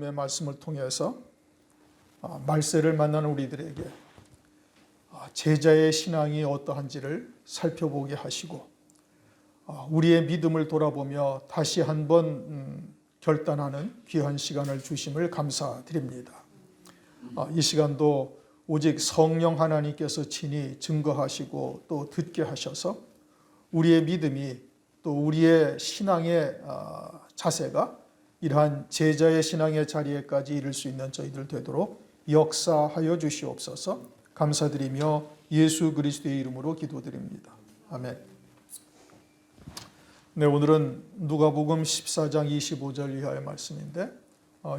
하나님의 말씀을 통해서 말세를 만나는 우리들에게 제자의 신앙이 어떠한지를 살펴보게 하시고 우리의 믿음을 돌아보며 다시 한번 결단하는 귀한 시간을 주심을 감사드립니다. 이 시간도 오직 성령 하나님께서 친히 증거하시고 또 듣게 하셔서 우리의 믿음이 또 우리의 신앙의 자세가 이러한 제자의 신앙의 자리에까지 이를 수 있는 저희들 되도록 역사하여 주시옵소서. 감사드리며 예수 그리스도의 이름으로 기도드립니다. 아멘. 네, 오늘은 누가복음 14장 25절 이하의 말씀인데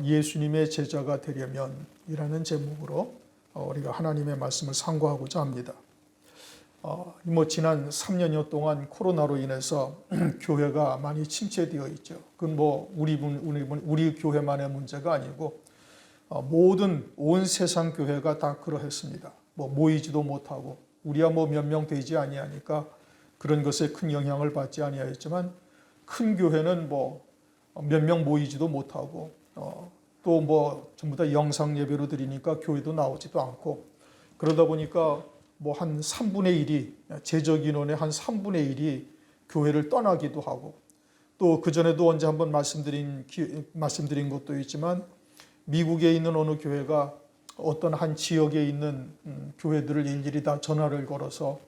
예수님의 제자가 되려면 이라는 제목으로 우리가 하나님의 말씀을 상고하고자 합니다. 지난 3년여 동안 코로나로 인해서 교회가 많이 침체되어 있죠. 그건 우리 교회만의 문제가 아니고 모든 온 세상 교회가 다 그러했습니다. 모이지도 못하고 우리야 몇 명 되지 아니하니까 그런 것에 큰 영향을 받지 아니하였지만 큰 교회는 몇 명 모이지도 못하고 또 전부 다 영상 예배로 드리니까 교회도 나오지도 않고 그러다 보니까 한 3분의 1이 재적 인원의 한 3분의 1이 교회를 떠나기도 하고 또 그전에도 언제 한번 말씀드린 것도 있지만 미국에 있는 어느 교회가 어떤 한 지역에 있는 교회들을 일일이 다 전화를 걸어서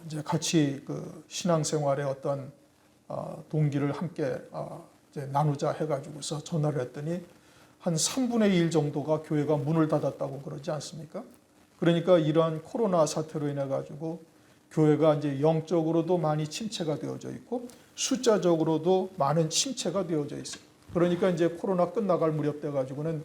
이제 같이 그 신앙생활의 어떤 동기를 함께 이제 나누자 해가지고서 전화를 했더니 한 3분의 1 정도가 교회가 문을 닫았다고 그러지 않습니까? 그러니까 이러한 코로나 사태로 인해 가지고 교회가 이제 영적으로도 많이 침체가 되어져 있고 숫자적으로도 많은 침체가 되어져 있어요. 그러니까 이제 코로나 끝나갈 무렵 돼 가지고는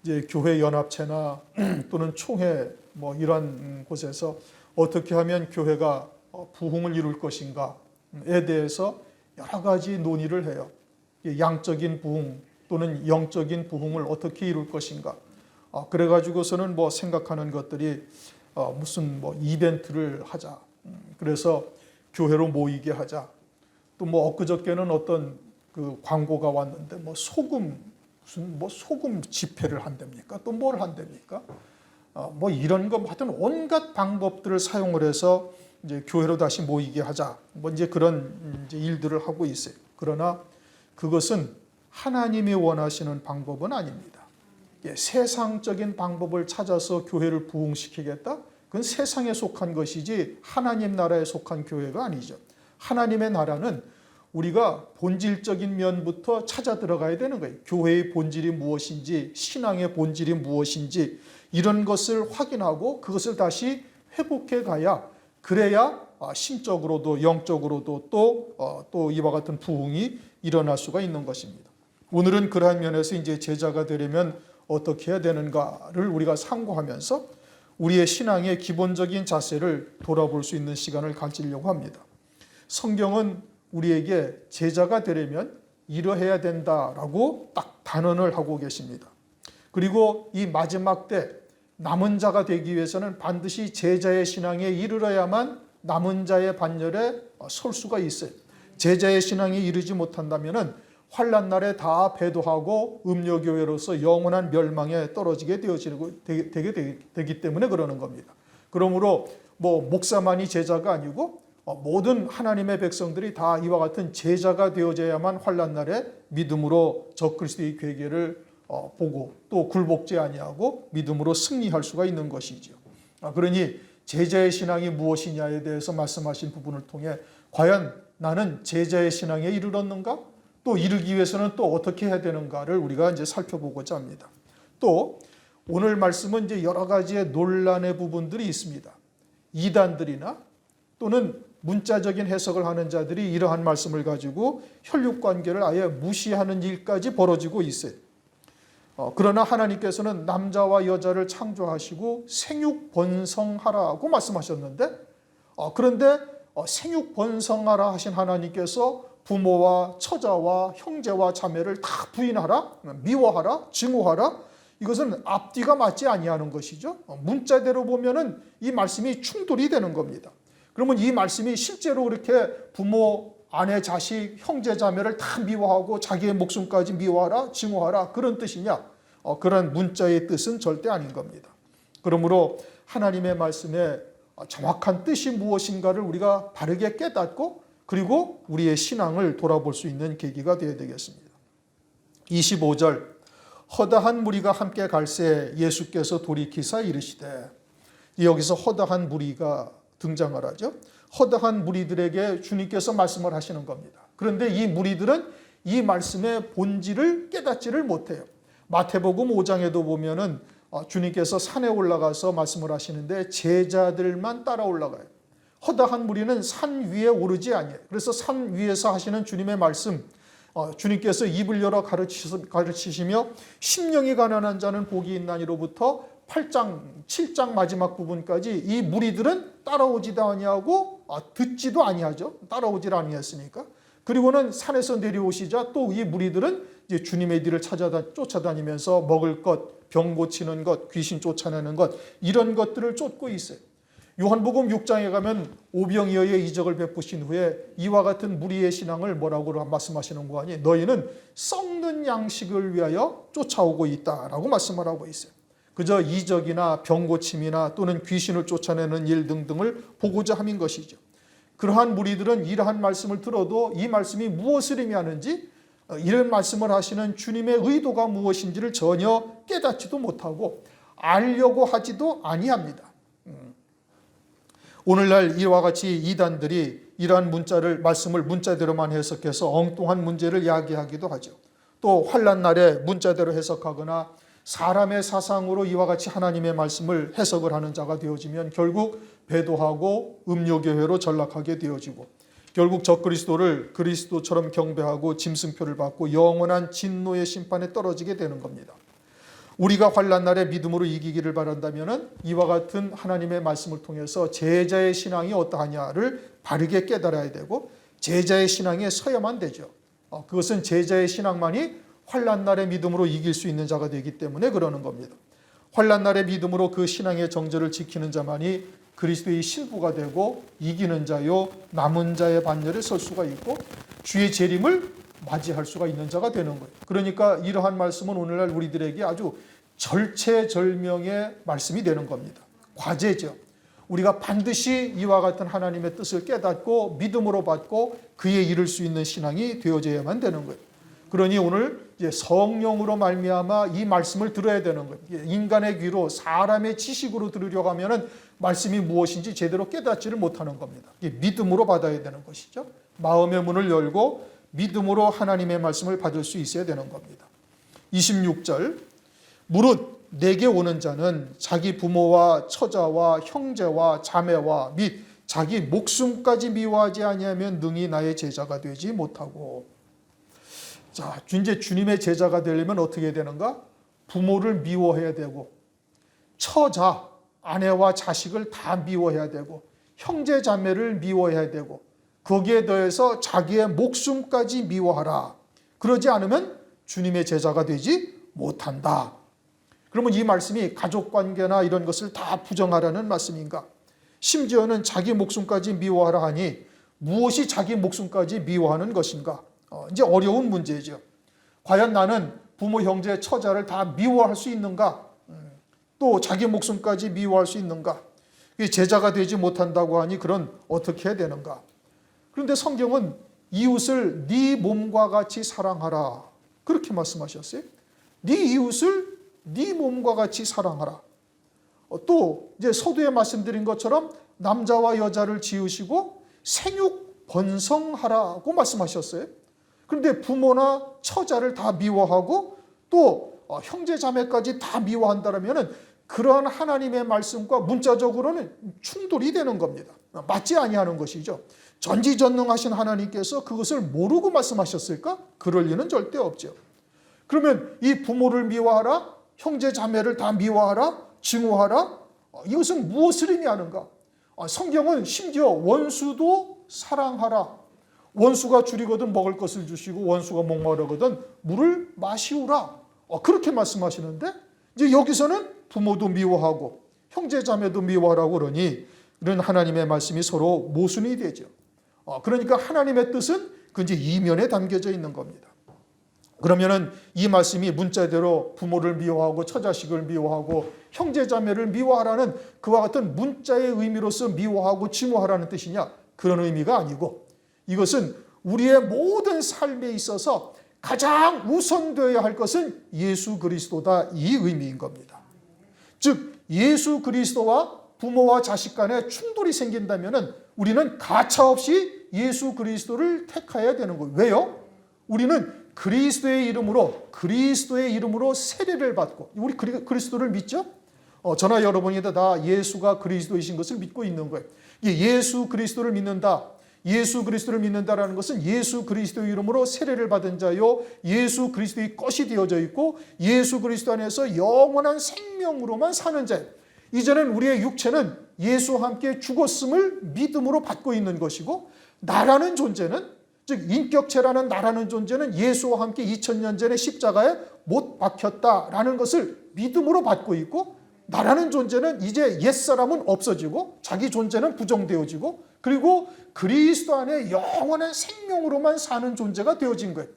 이제 교회 연합체나 또는 총회 이런 곳에서 어떻게 하면 교회가 부흥을 이룰 것인가에 대해서 여러 가지 논의를 해요. 양적인 부흥 또는 영적인 부흥을 어떻게 이룰 것인가. 그래가지고서는 생각하는 것들이 무슨 이벤트를 하자. 그래서 교회로 모이게 하자. 또 엊그저께는 어떤 그 광고가 왔는데 소금 집회를 한답니까? 또 뭘 한답니까? 이런 거 하여튼 온갖 방법들을 사용을 해서 이제 교회로 다시 모이게 하자. 이제 그런 이제 일들을 하고 있어요. 그러나 그것은 하나님이 원하시는 방법은 아닙니다. 세상적인 방법을 찾아서 교회를 부흥시키겠다? 그건 세상에 속한 것이지 하나님 나라에 속한 교회가 아니죠. 하나님의 나라는 우리가 본질적인 면부터 찾아 들어가야 되는 거예요. 교회의 본질이 무엇인지, 신앙의 본질이 무엇인지 이런 것을 확인하고 그것을 다시 회복해 가야 그래야 심적으로도 영적으로도 또 이와 같은 부흥이 일어날 수가 있는 것입니다. 오늘은 그러한 면에서 이제 제자가 되려면 어떻게 해야 되는가를 우리가 상고하면서 우리의 신앙의 기본적인 자세를 돌아볼 수 있는 시간을 가지려고 합니다. 성경은 우리에게 제자가 되려면 이러해야 된다라고 딱 단언을 하고 계십니다. 그리고 이 마지막 때 남은 자가 되기 위해서는 반드시 제자의 신앙에 이르러야만 남은 자의 반열에 설 수가 있어요. 제자의 신앙에 이르지 못한다면은 환난 날에 다 배도하고 음료교회로서 영원한 멸망에 떨어지게 되기 때문에 그러는 겁니다. 그러므로 목사만이 제자가 아니고 모든 하나님의 백성들이 다 이와 같은 제자가 되어져야만 환난 날에 믿음으로 적그리스도의 괴계를 보고 또 굴복지 아니하고 믿음으로 승리할 수가 있는 것이죠. 그러니 제자의 신앙이 무엇이냐에 대해서 말씀하신 부분을 통해 과연 나는 제자의 신앙에 이르렀는가? 또 이르기 위해서는 또 어떻게 해야 되는가를 우리가 이제 살펴보고자 합니다. 또 오늘 말씀은 이제 여러 가지의 논란의 부분들이 있습니다. 이단들이나 또는 문자적인 해석을 하는 자들이 이러한 말씀을 가지고 혈육관계를 아예 무시하는 일까지 벌어지고 있어요. 그러나 하나님께서는 남자와 여자를 창조하시고 생육번성하라고 말씀하셨는데 그런데 생육번성하라 하신 하나님께서 부모와 처자와 형제와 자매를 다 부인하라, 미워하라, 증오하라 이것은 앞뒤가 맞지 아니하는 것이죠. 문자대로 보면은 이 말씀이 충돌이 되는 겁니다. 그러면 이 말씀이 실제로 그렇게 부모 아내, 자식, 형제, 자매를 다 미워하고 자기의 목숨까지 미워하라, 증오하라 그런 뜻이냐? 그런 문자의 뜻은 절대 아닌 겁니다. 그러므로 하나님의 말씀에 정확한 뜻이 무엇인가를 우리가 바르게 깨닫고 그리고 우리의 신앙을 돌아볼 수 있는 계기가 되어야 되겠습니다. 25절 허다한 무리가 함께 갈새 예수께서 돌이키사 이르시되, 여기서 허다한 무리가 등장을 하죠. 허다한 무리들에게 주님께서 말씀을 하시는 겁니다. 그런데 이 무리들은 이 말씀의 본질을 깨닫지를 못해요. 마태복음 5장에도 보면은 주님께서 산에 올라가서 말씀을 하시는데 제자들만 따라 올라가요. 허다한 무리는 산 위에 오르지 아니에요. 그래서 산 위에서 하시는 주님의 말씀, 주님께서 입을 열어 가르치시며 심령이 가난한 자는 복이 있나니로부터 8장, 7장 마지막 부분까지 이 무리들은 따라오지도 아니하고 듣지도 아니하죠. 따라오질 아니했으니까. 그리고는 산에서 내려오시자 또 이 무리들은 이제 주님의 뒤를 쫓아다니면서 먹을 것, 병 고치는 것, 귀신 쫓아내는 것 이런 것들을 쫓고 있어요. 요한복음 6장에 가면 오병이어의 이적을 베푸신 후에 이와 같은 무리의 신앙을 뭐라고 말씀하시는 거 아니? 너희는 썩는 양식을 위하여 쫓아오고 있다라고 말씀을 하고 있어요. 그저 이적이나 병 고침이나 또는 귀신을 쫓아내는 일 등등을 보고자 함인 것이죠. 그러한 무리들은 이러한 말씀을 들어도 이 말씀이 무엇을 의미하는지, 이런 말씀을 하시는 주님의 의도가 무엇인지를 전혀 깨닫지도 못하고 알려고 하지도 아니합니다. 오늘날 이와 같이 이단들이 이러한 말씀을 문자대로만 해석해서 엉뚱한 문제를 야기하기도 하죠. 또 환난날에 문자대로 해석하거나 사람의 사상으로 이와 같이 하나님의 말씀을 해석을 하는 자가 되어지면 결국 배도하고 음료교회로 전락하게 되어지고 결국 적그리스도를 그리스도처럼 경배하고 짐승표를 받고 영원한 진노의 심판에 떨어지게 되는 겁니다. 우리가 환난날에 믿음으로 이기기를 바란다면 이와 같은 하나님의 말씀을 통해서 제자의 신앙이 어떠하냐를 바르게 깨달아야 되고 제자의 신앙에 서야만 되죠. 그것은 제자의 신앙만이 환난날의 믿음으로 이길 수 있는 자가 되기 때문에 그러는 겁니다. 환난날의 믿음으로 그 신앙의 정절을 지키는 자만이 그리스도의 신부가 되고 이기는 자요 남은 자의 반열에 설 수가 있고 주의 재림을 맞이할 수가 있는 자가 되는 거예요. 그러니까 이러한 말씀은 오늘날 우리들에게 아주 절체절명의 말씀이 되는 겁니다. 과제죠. 우리가 반드시 이와 같은 하나님의 뜻을 깨닫고 믿음으로 받고 그에 이를 수 있는 신앙이 되어져야만 되는 거예요. 그러니 오늘 이제 성령으로 말미암아 이 말씀을 들어야 되는 거예요. 인간의 귀로 사람의 지식으로 들으려고 하면은 말씀이 무엇인지 제대로 깨닫지를 못하는 겁니다. 믿음으로 받아야 되는 것이죠. 마음의 문을 열고 믿음으로 하나님의 말씀을 받을 수 있어야 되는 겁니다. 26절 무릇 내게 오는 자는 자기 부모와 처자와 형제와 자매와 및 자기 목숨까지 미워하지 아니하면 능히 나의 제자가 되지 못하고. 자, 이제 주님의 제자가 되려면 어떻게 되는가? 부모를 미워해야 되고 처자, 아내와 자식을 다 미워해야 되고 형제 자매를 미워해야 되고 거기에 더해서 자기의 목숨까지 미워하라. 그러지 않으면 주님의 제자가 되지 못한다. 그러면 이 말씀이 가족관계나 이런 것을 다 부정하라는 말씀인가? 심지어는 자기 목숨까지 미워하라 하니 무엇이 자기 목숨까지 미워하는 것인가? 이제 어려운 문제죠. 과연 나는 부모, 형제, 처자를 다 미워할 수 있는가? 또 자기 목숨까지 미워할 수 있는가? 제자가 되지 못한다고 하니 그런 어떻게 해야 되는가? 그런데 성경은 이웃을 네 몸과 같이 사랑하라 그렇게 말씀하셨어요. 네 이웃을 네 몸과 같이 사랑하라. 또 이제 서두에 말씀드린 것처럼 남자와 여자를 지으시고 생육 번성하라고 말씀하셨어요. 그런데 부모나 처자를 다 미워하고 또 형제 자매까지 다 미워한다면 그러한 하나님의 말씀과 문자적으로는 충돌이 되는 겁니다. 맞지 아니하는 것이죠. 전지전능하신 하나님께서 그것을 모르고 말씀하셨을까? 그럴 리는 절대 없죠. 그러면 이 부모를 미워하라, 형제 자매를 다 미워하라, 증오하라, 이것은 무엇을 의미하는가? 성경은 심지어 원수도 사랑하라. 원수가 줄이거든 먹을 것을 주시고 원수가 목마르거든 물을 마시우라. 그렇게 말씀하시는데 이제 여기서는 부모도 미워하고 형제 자매도 미워하라고 그러니 이런 하나님의 말씀이 서로 모순이 되죠. 그러니까 하나님의 뜻은 그 이제 이면에 담겨져 있는 겁니다. 그러면은 이 말씀이 문자대로 부모를 미워하고 처자식을 미워하고 형제자매를 미워하라는 그와 같은 문자의 의미로서 미워하고 증오하라는 뜻이냐? 그런 의미가 아니고 이것은 우리의 모든 삶에 있어서 가장 우선되어야 할 것은 예수 그리스도다, 이 의미인 겁니다. 즉 예수 그리스도와 부모와 자식 간에 충돌이 생긴다면 우리는 가차없이 예수 그리스도를 택해야 되는 거예요. 왜요? 우리는 그리스도의 이름으로 세례를 받고, 우리 그리스도를 믿죠? 저나 여러분이 다 예수가 그리스도이신 것을 믿고 있는 거예요. 예수 그리스도를 믿는다. 예수 그리스도를 믿는다라는 것은 예수 그리스도의 이름으로 세례를 받은 자요, 예수 그리스도의 것이 되어져 있고 예수 그리스도 안에서 영원한 생명으로만 사는 자예요. 이제는 우리의 육체는 예수와 함께 죽었음을 믿음으로 받고 있는 것이고, 나라는 존재는, 즉 인격체라는 나라는 존재는 예수와 함께 2000년 전에 십자가에 못 박혔다라는 것을 믿음으로 받고 있고, 나라는 존재는 이제 옛사람은 없어지고 자기 존재는 부정되어지고, 그리고 그리스도 안에 영원한 생명으로만 사는 존재가 되어진 거예요.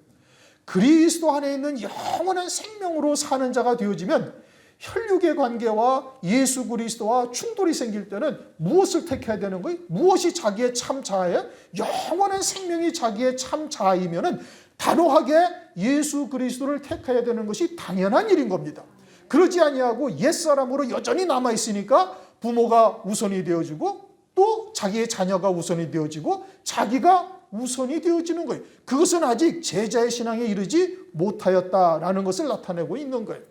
그리스도 안에 있는 영원한 생명으로 사는 자가 되어지면 혈육의 관계와 예수 그리스도와 충돌이 생길 때는 무엇을 택해야 되는 거예요? 무엇이 자기의 참 자아예요? 영원한 생명이 자기의 참 자아이면은 단호하게 예수 그리스도를 택해야 되는 것이 당연한 일인 겁니다. 그러지 아니하고 옛사람으로 여전히 남아있으니까 부모가 우선이 되어지고 또 자기의 자녀가 우선이 되어지고 자기가 우선이 되어지는 거예요. 그것은 아직 제자의 신앙에 이르지 못하였다라는 것을 나타내고 있는 거예요.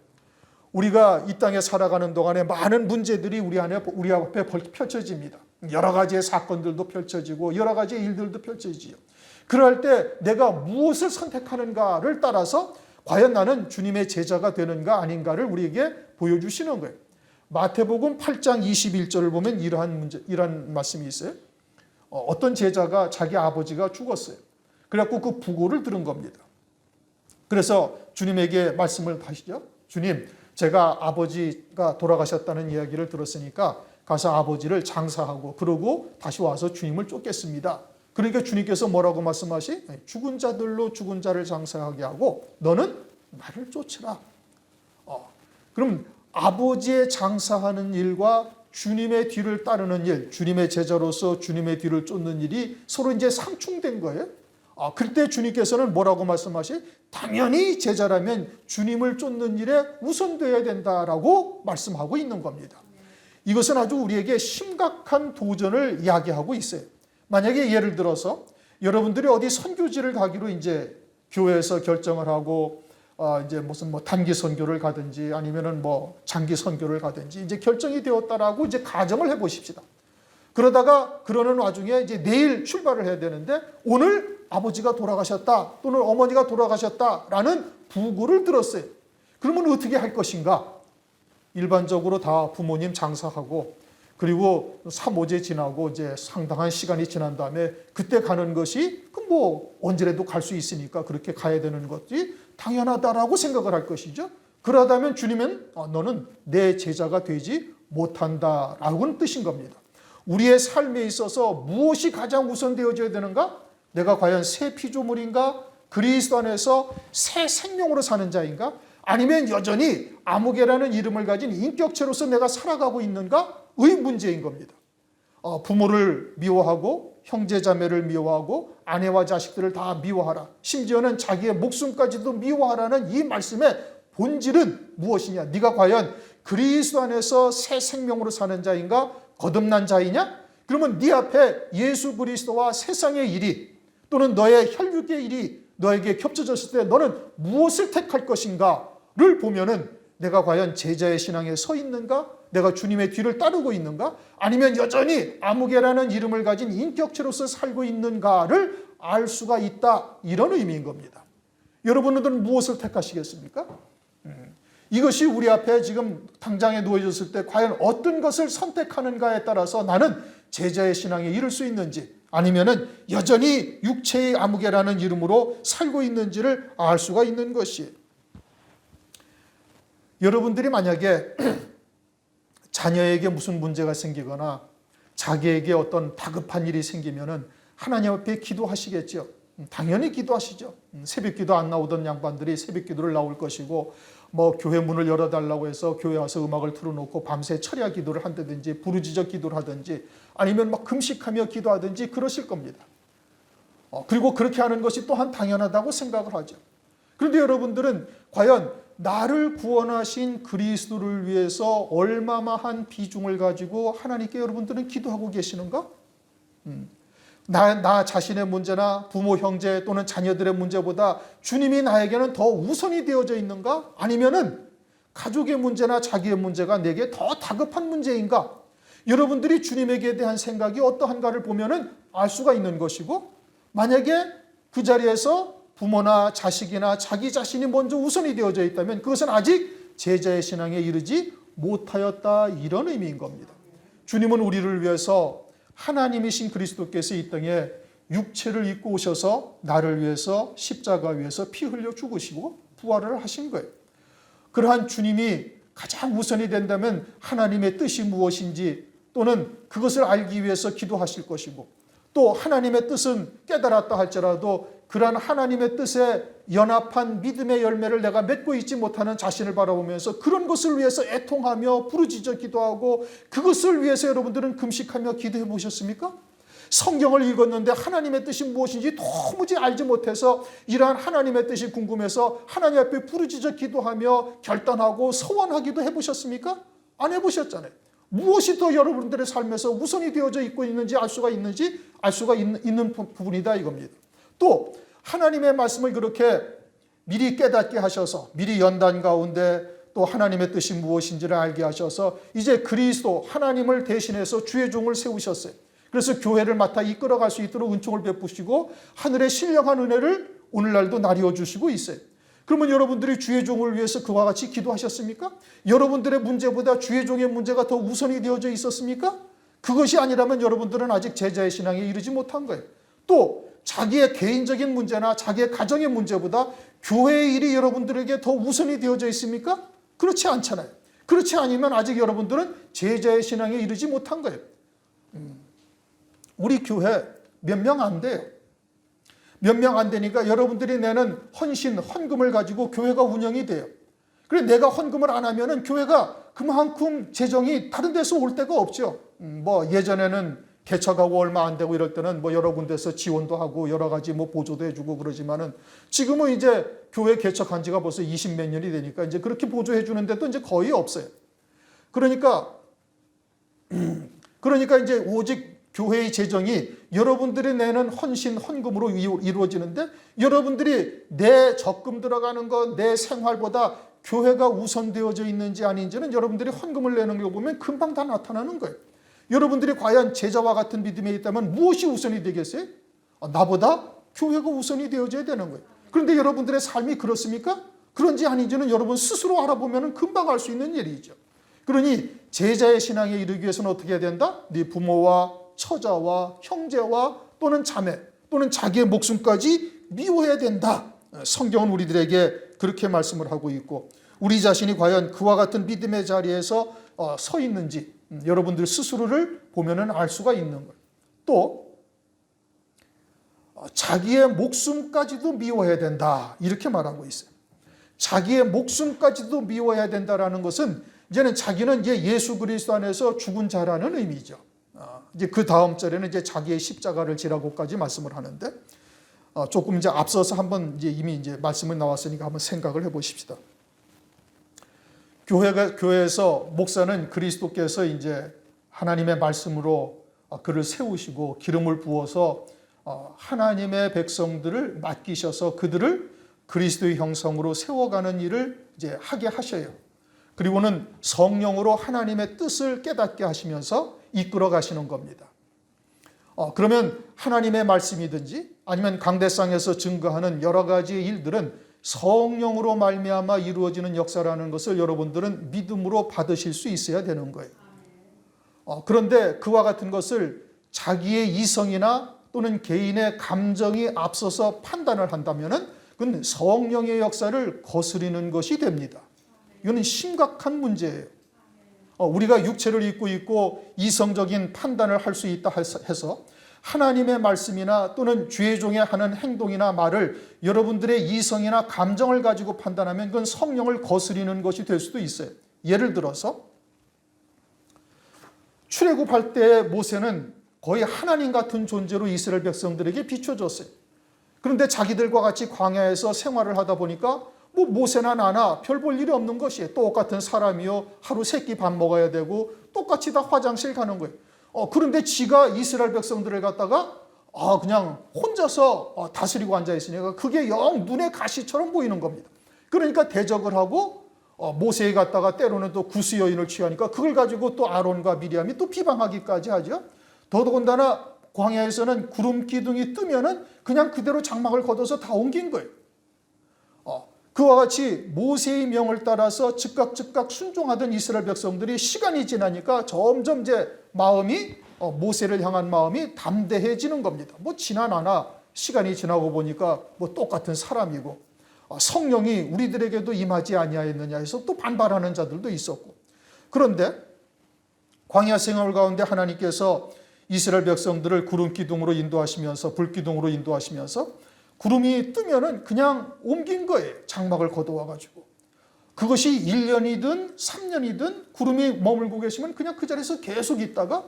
우리가 이 땅에 살아가는 동안에 많은 문제들이 우리 앞에 펼쳐집니다. 여러 가지의 사건들도 펼쳐지고 여러 가지의 일들도 펼쳐지죠. 그럴 때 내가 무엇을 선택하는가를 따라서 과연 나는 주님의 제자가 되는가 아닌가를 우리에게 보여주시는 거예요. 마태복음 8장 21절을 보면 이러한 말씀이 있어요. 어떤 제자가 자기 아버지가 죽었어요. 그래갖고 그 부고를 들은 겁니다. 그래서 주님에게 말씀을 하시죠. 주님, 제가 아버지가 돌아가셨다는 이야기를 들었으니까 가서 아버지를 장사하고 그러고 다시 와서 주님을 쫓겠습니다. 그러니까 주님께서 뭐라고 말씀하시? 죽은 자들로 죽은 자를 장사하게 하고 너는 나를 쫓으라. 그럼 아버지의 장사하는 일과 주님의 뒤를 따르는 일, 주님의 제자로서 주님의 뒤를 쫓는 일이 서로 이제 상충된 거예요. 그때 주님께서는 뭐라고 말씀하시? 당연히 제자라면 주님을 쫓는 일에 우선되어야 된다라고 말씀하고 있는 겁니다. 이것은 아주 우리에게 심각한 도전을 이야기하고 있어요. 만약에 예를 들어서 여러분들이 어디 선교지를 가기로 이제 교회에서 결정을 하고 이제 무슨 단기 선교를 가든지 아니면은 장기 선교를 가든지 이제 결정이 되었다라고 이제 가정을 해 보십시다. 그러다가 그러는 와중에 이제 내일 출발을 해야 되는데 오늘 아버지가 돌아가셨다 또는 어머니가 돌아가셨다라는 부고를 들었어요. 그러면 어떻게 할 것인가? 일반적으로 다 부모님 장사하고 그리고 3~5제 지나고 이제 상당한 시간이 지난 다음에 그때 가는 것이 언제라도 갈 수 있으니까 그렇게 가야 되는 것이 당연하다라고 생각을 할 것이죠. 그러다면 주님은 너는 내 제자가 되지 못한다라고는 뜻인 겁니다. 우리의 삶에 있어서 무엇이 가장 우선되어져야 되는가? 내가 과연 새 피조물인가? 그리스도 안에서 새 생명으로 사는 자인가? 아니면 여전히 아무개라는 이름을 가진 인격체로서 내가 살아가고 있는가의 문제인 겁니다. 부모를 미워하고 형제자매를 미워하고 아내와 자식들을 다 미워하라. 심지어는 자기의 목숨까지도 미워하라는 이 말씀의 본질은 무엇이냐? 네가 과연 그리스도 안에서 새 생명으로 사는 자인가? 거듭난 자이냐? 그러면 네 앞에 예수 그리스도와 세상의 일이 또는 너의 혈육의 일이 너에게 겹쳐졌을 때 너는 무엇을 택할 것인가를 보면은 내가 과연 제자의 신앙에 서 있는가? 내가 주님의 뒤를 따르고 있는가? 아니면 여전히 아무개라는 이름을 가진 인격체로서 살고 있는가를 알 수가 있다. 이런 의미인 겁니다. 여러분들은 무엇을 택하시겠습니까? 이것이 우리 앞에 지금 당장에 놓여졌을 때 과연 어떤 것을 선택하는가에 따라서 나는 제자의 신앙에 이를 수 있는지 아니면은 여전히 육체의 아무개라는 이름으로 살고 있는지를 알 수가 있는 것이에요. 여러분들이 만약에 자녀에게 무슨 문제가 생기거나 자기에게 어떤 다급한 일이 생기면은 하나님 앞에 기도하시겠죠. 당연히 기도하시죠. 새벽 기도 안 나오던 양반들이 새벽 기도를 나올 것이고, 뭐 교회 문을 열어달라고 해서 교회 와서 음악을 틀어놓고 밤새 철야 기도를 한다든지 부르짖어 기도를 하든지 아니면 막 금식하며 기도하든지 그러실 겁니다. 그리고 그렇게 하는 것이 또한 당연하다고 생각을 하죠. 그런데 여러분들은 과연 나를 구원하신 그리스도를 위해서 얼마만한 비중을 가지고 하나님께 여러분들은 기도하고 계시는가? 나 자신의 문제나 부모, 형제 또는 자녀들의 문제보다 주님이 나에게는 더 우선이 되어져 있는가? 아니면은 가족의 문제나 자기의 문제가 내게 더 다급한 문제인가? 여러분들이 주님에게 대한 생각이 어떠한가를 보면은 알 수가 있는 것이고, 만약에 그 자리에서 부모나 자식이나 자기 자신이 먼저 우선이 되어져 있다면 그것은 아직 제자의 신앙에 이르지 못하였다, 이런 의미인 겁니다. 주님은 우리를 위해서 하나님이신 그리스도께서 이 땅에 육체를 입고 오셔서 나를 위해서 십자가 위에서 피 흘려 죽으시고 부활을 하신 거예요. 그러한 주님이 가장 우선이 된다면 하나님의 뜻이 무엇인지 또는 그것을 알기 위해서 기도하실 것이고, 또 하나님의 뜻은 깨달았다 할지라도 그러한 하나님의 뜻에 연합한 믿음의 열매를 내가 맺고 있지 못하는 자신을 바라보면서 그런 것을 위해서 애통하며 부르짖어 기도하고, 그것을 위해서 여러분들은 금식하며 기도해 보셨습니까? 성경을 읽었는데 하나님의 뜻이 무엇인지 도무지 알지 못해서 이러한 하나님의 뜻이 궁금해서 하나님 앞에 부르짖어 기도하며 결단하고 서원하기도 해보셨습니까? 안 해보셨잖아요. 무엇이 더 여러분들의 삶에서 우선이 되어져 있고 있는지 알 수가 있는 부분이다, 이겁니다. 또 하나님의 말씀을 그렇게 미리 깨닫게 하셔서 미리 연단 가운데 또 하나님의 뜻이 무엇인지를 알게 하셔서 이제 그리스도 하나님을 대신해서 주의 종을 세우셨어요. 그래서 교회를 맡아 이끌어갈 수 있도록 은총을 베푸시고 하늘의 신령한 은혜를 오늘날도 나뉘어 주시고 있어요. 그러면 여러분들이 주의 종을 위해서 그와 같이 기도하셨습니까? 여러분들의 문제보다 주의 종의 문제가 더 우선이 되어져 있었습니까? 그것이 아니라면 여러분들은 아직 제자의 신앙에 이르지 못한 거예요. 또 자기의 개인적인 문제나 자기의 가정의 문제보다 교회의 일이 여러분들에게 더 우선이 되어져 있습니까? 그렇지 않잖아요. 그렇지 않으면 아직 여러분들은 제자의 신앙에 이르지 못한 거예요. 우리 교회 몇 명 안 돼요. 몇 명 안 되니까 여러분들이 내는 헌신, 헌금을 가지고 교회가 운영이 돼요. 그래 내가 헌금을 안 하면은 교회가 그만큼 재정이 다른 데서 올 데가 없죠. 뭐 예전에는 개척하고 얼마 안 되고 이럴 때는 뭐 여러 군데서 지원도 하고 여러 가지 뭐 보조도 해주고 그러지만은 지금은 이제 교회 개척한 지가 벌써 20몇 년이 되니까 이제 그렇게 보조해 주는 데도 이제 거의 없어요. 그러니까 이제 오직 교회의 재정이 여러분들이 내는 헌신, 헌금으로 이루어지는데 여러분들이 내 적금 들어가는 것, 내 생활보다 교회가 우선되어져 있는지 아닌지는 여러분들이 헌금을 내는 거 보면 금방 다 나타나는 거예요. 여러분들이 과연 제자와 같은 믿음에 있다면 무엇이 우선이 되겠어요? 나보다 교회가 우선이 되어져야 되는 거예요. 그런데 여러분들의 삶이 그렇습니까? 그런지 아닌지는 여러분 스스로 알아보면 금방 알 수 있는 일이죠. 그러니 제자의 신앙에 이르기 위해서는 어떻게 해야 된다? 네 부모와 처자와 형제와 또는 자매 또는 자기의 목숨까지 미워해야 된다. 성경은 우리들에게 그렇게 말씀을 하고 있고, 우리 자신이 과연 그와 같은 믿음의 자리에서 서 있는지 여러분들 스스로를 보면은 알 수가 있는 거예요. 또 자기의 목숨까지도 미워해야 된다, 이렇게 말하고 있어요. 자기의 목숨까지도 미워해야 된다라는 것은 이제는 자기는 이제 예수 그리스도 안에서 죽은 자라는 의미죠. 이제 그 다음 절에는 이제 자기의 십자가를 지라고까지 말씀을 하는데 조금 이제 앞서서 한번 이제 이미 이제 말씀이 나왔으니까 한번 생각을 해보십시다. 교회에서 목사는 그리스도께서 이제 하나님의 말씀으로 그를 세우시고 기름을 부어서 하나님의 백성들을 맡기셔서 그들을 그리스도의 형성으로 세워가는 일을 이제 하게 하셔요. 그리고는 성령으로 하나님의 뜻을 깨닫게 하시면서 이끌어 가시는 겁니다. 그러면 하나님의 말씀이든지 아니면 강대상에서 증거하는 여러 가지의 일들은 성령으로 말미암아 이루어지는 역사라는 것을 여러분들은 믿음으로 받으실 수 있어야 되는 거예요. 그런데 그와 같은 것을 자기의 이성이나 또는 개인의 감정이 앞서서 판단을 한다면은 그건 성령의 역사를 거스리는 것이 됩니다. 이거는 심각한 문제예요. 우리가 육체를 입고 있고 이성적인 판단을 할 수 있다 해서 하나님의 말씀이나 또는 주의 종의 하는 행동이나 말을 여러분들의 이성이나 감정을 가지고 판단하면 그건 성령을 거스리는 것이 될 수도 있어요. 예를 들어서 출애굽할 때 모세는 거의 하나님 같은 존재로 이스라엘 백성들에게 비춰졌어요. 그런데 자기들과 같이 광야에서 생활을 하다 보니까 뭐 모세나 나나 별 볼 일이 없는 것이에요. 똑같은 사람이요. 하루 3끼 밥 먹어야 되고 똑같이 다 화장실 가는 거예요. 그런데 지가 이스라엘 백성들을 갖다가 그냥 혼자서 다스리고 앉아 있으니까 그게 영 눈에 가시처럼 보이는 겁니다. 그러니까 대적을 하고 모세에 갖다가 때로는 또 구스 여인을 취하니까 그걸 가지고 또 아론과 미리암이 또 비방하기까지 하죠. 더더군다나 광야에서는 구름 기둥이 뜨면은 그냥 그대로 장막을 걷어서 다 옮긴 거예요. 그와 같이 모세의 명을 따라서 즉각 순종하던 이스라엘 백성들이 시간이 지나니까 점점 이제 마음이 모세를 향한 마음이 담대해지는 겁니다. 뭐 지나나나 시간이 지나고 보니까 뭐 똑같은 사람이고 성령이 우리들에게도 임하지 아니하였느냐 해서 또 반발하는 자들도 있었고, 그런데 광야 생활 가운데 하나님께서 이스라엘 백성들을 구름 기둥으로 인도하시면서 불 기둥으로 인도하시면서 구름이 뜨면은 그냥 옮긴 거예요. 장막을 걷어와 가지고. 그것이 1년이든 3년이든 구름이 머물고 계시면 그냥 그 자리에서 계속 있다가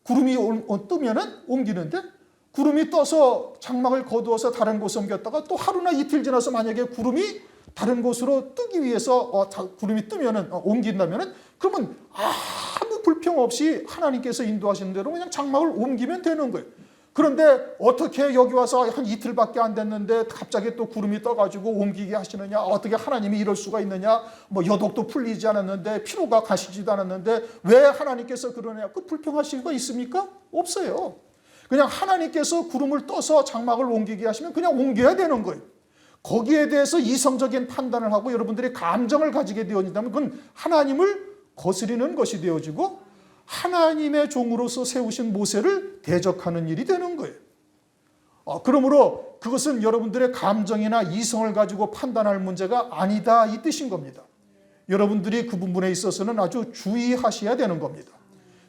구름이 뜨면은 옮기는데, 구름이 떠서 장막을 거두어서 다른 곳에 옮겼다가 또 하루나 이틀 지나서 만약에 구름이 다른 곳으로 뜨기 위해서 구름이 뜨면은 옮긴다면은 그러면 아무 불평 없이 하나님께서 인도하시는 대로 그냥 장막을 옮기면 되는 거예요. 그런데 어떻게 여기 와서 한 이틀밖에 안 됐는데 갑자기 또 구름이 떠가지고 옮기게 하시느냐, 어떻게 하나님이 이럴 수가 있느냐, 뭐 여독도 풀리지 않았는데 피로가 가시지도 않았는데 왜 하나님께서 그러냐, 그 불평하실 수가 있습니까? 없어요. 그냥 하나님께서 구름을 떠서 장막을 옮기게 하시면 그냥 옮겨야 되는 거예요. 거기에 대해서 이성적인 판단을 하고 여러분들이 감정을 가지게 되어진다면 그건 하나님을 거스리는 것이 되어지고 하나님의 종으로서 세우신 모세를 대적하는 일이 되는 거예요. 그러므로 그것은 여러분들의 감정이나 이성을 가지고 판단할 문제가 아니다, 이 뜻인 겁니다. 여러분들이 그 부분에 있어서는 아주 주의하셔야 되는 겁니다.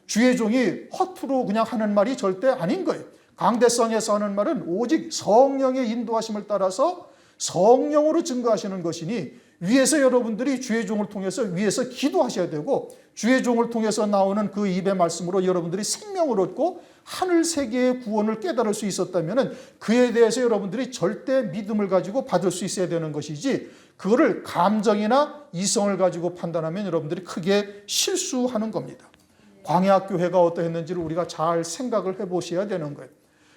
주의 종이 허투루 그냥 하는 말이 절대 아닌 거예요. 강대성에서 하는 말은 오직 성령의 인도하심을 따라서 성령으로 증거하시는 것이니, 위에서 여러분들이 주의 종을 통해서 위에서 기도하셔야 되고, 주의 종을 통해서 나오는 그 입의 말씀으로 여러분들이 생명을 얻고 하늘 세계의 구원을 깨달을 수 있었다면 그에 대해서 여러분들이 절대 믿음을 가지고 받을 수 있어야 되는 것이지, 그거를 감정이나 이성을 가지고 판단하면 여러분들이 크게 실수하는 겁니다. 광야교회가 어떠했는지를 우리가 잘 생각을 해보셔야 되는 거예요.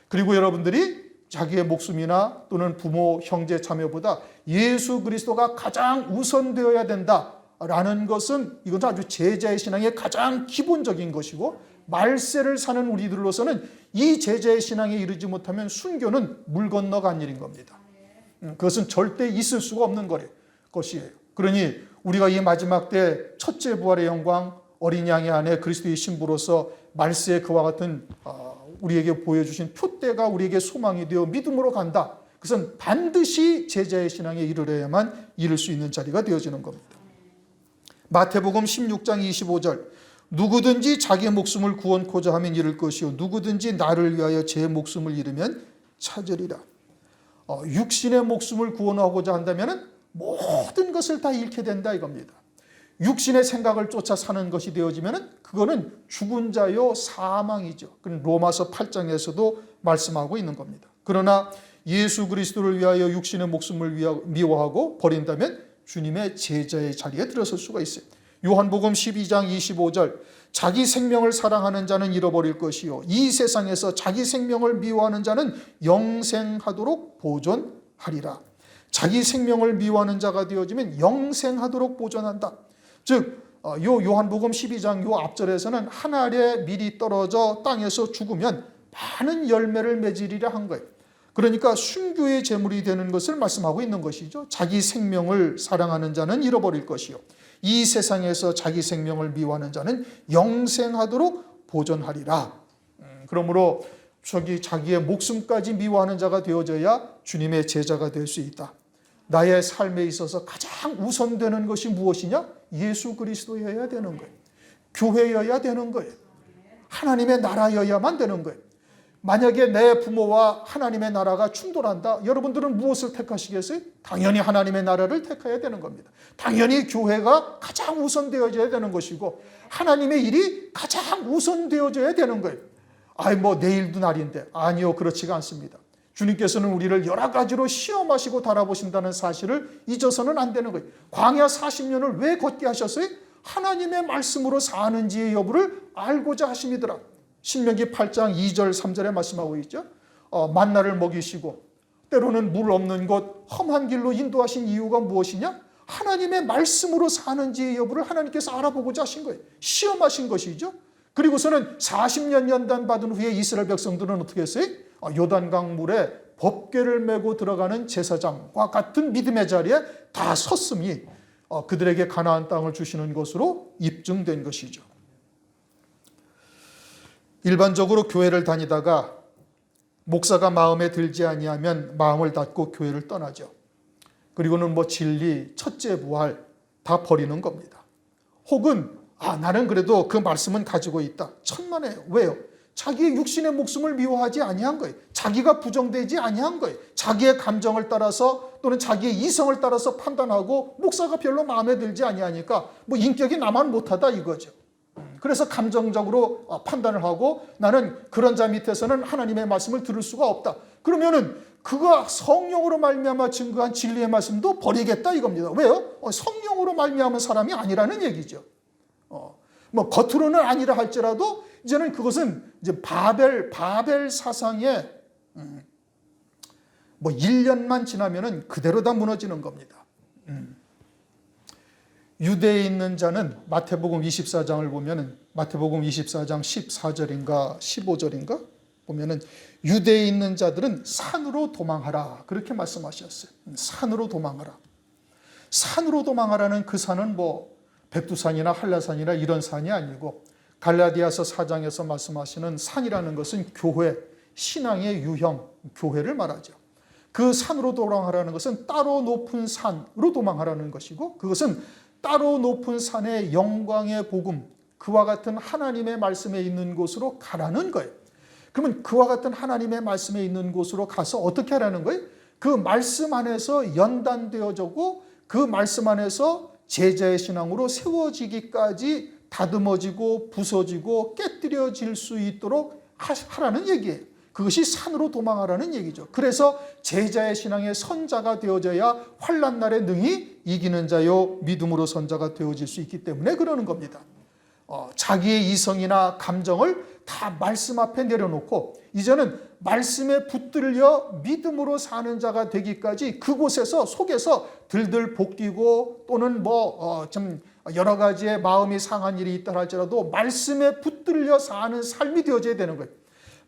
그리고 여러분들이 자기의 목숨이나 또는 부모, 형제, 자매보다 예수 그리스도가 가장 우선되어야 된다라는 것은, 이건 아주 제자의 신앙의 가장 기본적인 것이고, 말세를 사는 우리들로서는 이 제자의 신앙에 이르지 못하면 순교는 물 건너간 일인 겁니다. 그것은 절대 있을 수가 없는 것이에요. 그러니 우리가 이 마지막 때 첫째 부활의 영광, 어린 양의 안에 그리스도의 신부로서 말세에 그와 같은 우리에게 보여주신 표대가 우리에게 소망이 되어 믿음으로 간다. 그것은 반드시 제자의 신앙에 이르러야만 이룰 수 있는 자리가 되어지는 겁니다. 마태복음 16장 25절, 누구든지 자기 목숨을 구원코자 하면 잃을 것이요 누구든지 나를 위하여 제 목숨을 잃으면 찾으리라. 육신의 목숨을 구원하고자 한다면 모든 것을 다 잃게 된다 이겁니다. 육신의 생각을 쫓아 사는 것이 되어지면 그거는 죽은 자요 사망이죠. 그건 로마서 8장에서도 말씀하고 있는 겁니다. 그러나 예수 그리스도를 위하여 육신의 목숨을 미워하고 버린다면 주님의 제자의 자리에 들어설 수가 있어요. 요한복음 12장 25절, 자기 생명을 사랑하는 자는 잃어버릴 것이요 이 세상에서 자기 생명을 미워하는 자는 영생하도록 보존하리라. 자기 생명을 미워하는 자가 되어지면 영생하도록 보존한다. 즉 요한복음 12장 요 앞절에서는 한 알에 밀이 떨어져 땅에서 죽으면 많은 열매를 맺으리라 한 거예요. 그러니까 순교의 제물이 되는 것을 말씀하고 있는 것이죠. 자기 생명을 사랑하는 자는 잃어버릴 것이요 이 세상에서 자기 생명을 미워하는 자는 영생하도록 보존하리라. 그러므로 자기의 목숨까지 미워하는 자가 되어져야 주님의 제자가 될 수 있다. 나의 삶에 있어서 가장 우선되는 것이 무엇이냐? 예수 그리스도여야 되는 거예요. 교회여야 되는 거예요. 하나님의 나라여야만 되는 거예요. 만약에 내 부모와 하나님의 나라가 충돌한다. 여러분들은 무엇을 택하시겠어요? 당연히 하나님의 나라를 택해야 되는 겁니다. 당연히 교회가 가장 우선되어져야 되는 것이고 하나님의 일이 가장 우선되어져야 되는 거예요. 내일도 날인데. 아니요, 그렇지가 않습니다. 주님께서는 우리를 여러 가지로 시험하시고 달아보신다는 사실을 잊어서는 안 되는 거예요. 광야 40년을 왜 걷게 하셨어요? 하나님의 말씀으로 사는지의 여부를 알고자 하심이더라. 신명기 8장 2절 3절에 말씀하고 있죠. 만나를 먹이시고 때로는 물 없는 곳 험한 길로 인도하신 이유가 무엇이냐? 하나님의 말씀으로 사는지의 여부를 하나님께서 알아보고자 하신 거예요. 시험하신 것이죠. 그리고서는 40년 연단 받은 후에 이스라엘 백성들은 어떻게 했어요? 요단강 물에 법궤를 메고 들어가는 제사장과 같은 믿음의 자리에 다 섰음이 그들에게 가나안 땅을 주시는 것으로 입증된 것이죠. 일반적으로 교회를 다니다가 목사가 마음에 들지 아니하면 마음을 닫고 교회를 떠나죠. 그리고는 진리, 첫째 부활 다 버리는 겁니다. 혹은 나는 그래도 그 말씀은 가지고 있다. 천만에요. 왜요? 자기의 육신의 목숨을 미워하지 아니한 거예요. 자기가 부정되지 아니한 거예요. 자기의 감정을 따라서 또는 자기의 이성을 따라서 판단하고 목사가 별로 마음에 들지 아니하니까 인격이 나만 못하다 이거죠. 그래서 감정적으로 판단을 하고 나는 그런 자 밑에서는 하나님의 말씀을 들을 수가 없다. 그러면은 그가 성령으로 말미암아 증거한 진리의 말씀도 버리겠다 이겁니다. 왜요? 성령으로 말미암은 사람이 아니라는 얘기죠. 겉으로는 아니라 할지라도 이제는 그것은 이제 바벨 사상의 1년만 지나면은 그대로 다 무너지는 겁니다. 유대에 있는 자는 마태복음 24장을 보면은 마태복음 24장 14절인가 15절인가 보면은 유대에 있는 자들은 산으로 도망하라 그렇게 말씀하셨어요. 산으로 도망하라. 산으로 도망하라는 그 산은 백두산이나 한라산이나 이런 산이 아니고 갈라디아서 4장에서 말씀하시는 산이라는 것은 교회, 신앙의 유형, 교회를 말하죠. 그 산으로 도망하라는 것은 따로 높은 산으로 도망하라는 것이고 그것은 따로 높은 산의 영광의 복음, 그와 같은 하나님의 말씀에 있는 곳으로 가라는 거예요. 그러면 그와 같은 하나님의 말씀에 있는 곳으로 가서 어떻게 하라는 거예요? 그 말씀 안에서 연단되어지고 그 말씀 안에서 제자의 신앙으로 세워지기까지 다듬어지고 부서지고 깨뜨려질 수 있도록 하라는 얘기예요. 그것이 산으로 도망하라는 얘기죠. 그래서 제자의 신앙의 선자가 되어져야 환난 날에 능히 이기는 자요 믿음으로 선자가 되어질 수 있기 때문에 그러는 겁니다. 자기의 이성이나 감정을 다 말씀 앞에 내려놓고 이제는 말씀에 붙들려 믿음으로 사는 자가 되기까지 그곳에서 속에서 들들 볶이고 또는 좀 여러 가지의 마음이 상한 일이 있다 할지라도 말씀에 붙들려 사는 삶이 되어져야 되는 거예요.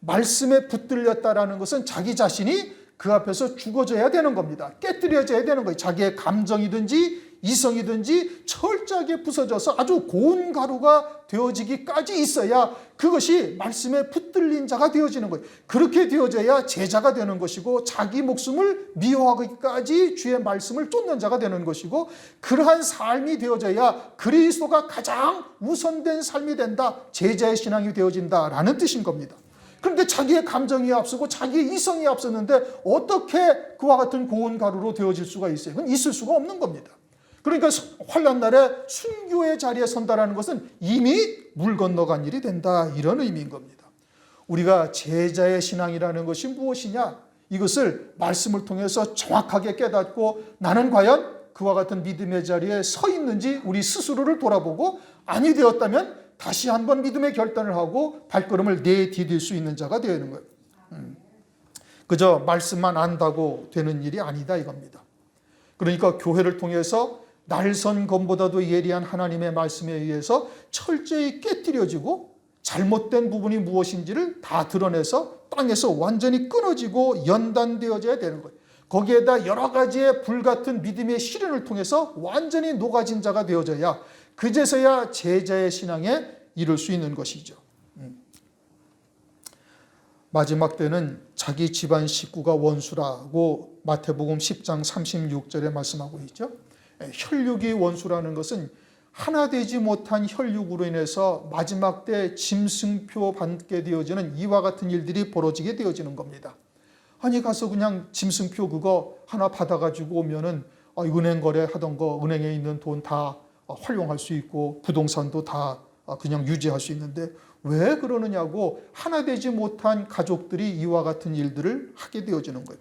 말씀에 붙들렸다라는 것은 자기 자신이 그 앞에서 죽어져야 되는 겁니다. 깨뜨려져야 되는 거예요. 자기의 감정이든지 이성이든지 철저하게 부서져서 아주 고운 가루가 되어지기까지 있어야 그것이 말씀에 붙들린 자가 되어지는 거예요. 그렇게 되어져야 제자가 되는 것이고 자기 목숨을 미워하기까지 주의 말씀을 쫓는 자가 되는 것이고 그러한 삶이 되어져야 그리스도가 가장 우선된 삶이 된다. 제자의 신앙이 되어진다라는 뜻인 겁니다. 그런데 자기의 감정이 앞서고 자기의 이성이 앞섰는데 어떻게 그와 같은 고운 가루로 되어질 수가 있어요? 그건 있을 수가 없는 겁니다. 그러니까 환난 날에 순교의 자리에 선다라는 것은 이미 물 건너간 일이 된다 이런 의미인 겁니다. 우리가 제자의 신앙이라는 것이 무엇이냐? 이것을 말씀을 통해서 정확하게 깨닫고 나는 과연 그와 같은 믿음의 자리에 서 있는지 우리 스스로를 돌아보고 아니 되었다면 다시 한번 믿음의 결단을 하고 발걸음을 내디딜 수 있는 자가 되는 거예요. 그저 말씀만 안다고 되는 일이 아니다 이겁니다. 그러니까 교회를 통해서 날선 검보다도 예리한 하나님의 말씀에 의해서 철저히 깨뜨려지고 잘못된 부분이 무엇인지를 다 드러내서 땅에서 완전히 끊어지고 연단되어져야 되는 거예요. 거기에다 여러 가지의 불같은 믿음의 시련을 통해서 완전히 녹아진 자가 되어져야 그제서야 제자의 신앙에 이룰 수 있는 것이죠. 마지막 때는 자기 집안 식구가 원수라고 마태복음 10장 36절에 말씀하고 있죠. 혈육이 원수라는 것은 하나 되지 못한 혈육으로 인해서 마지막 때 짐승표 받게 되어지는 이와 같은 일들이 벌어지게 되어지는 겁니다. 아니 가서 그냥 짐승표 그거 하나 받아가지고 오면은 은행 거래하던 거 은행에 있는 돈 다 활용할 수 있고 부동산도 다 그냥 유지할 수 있는데 왜 그러느냐고 하나 되지 못한 가족들이 이와 같은 일들을 하게 되어지는 거예요.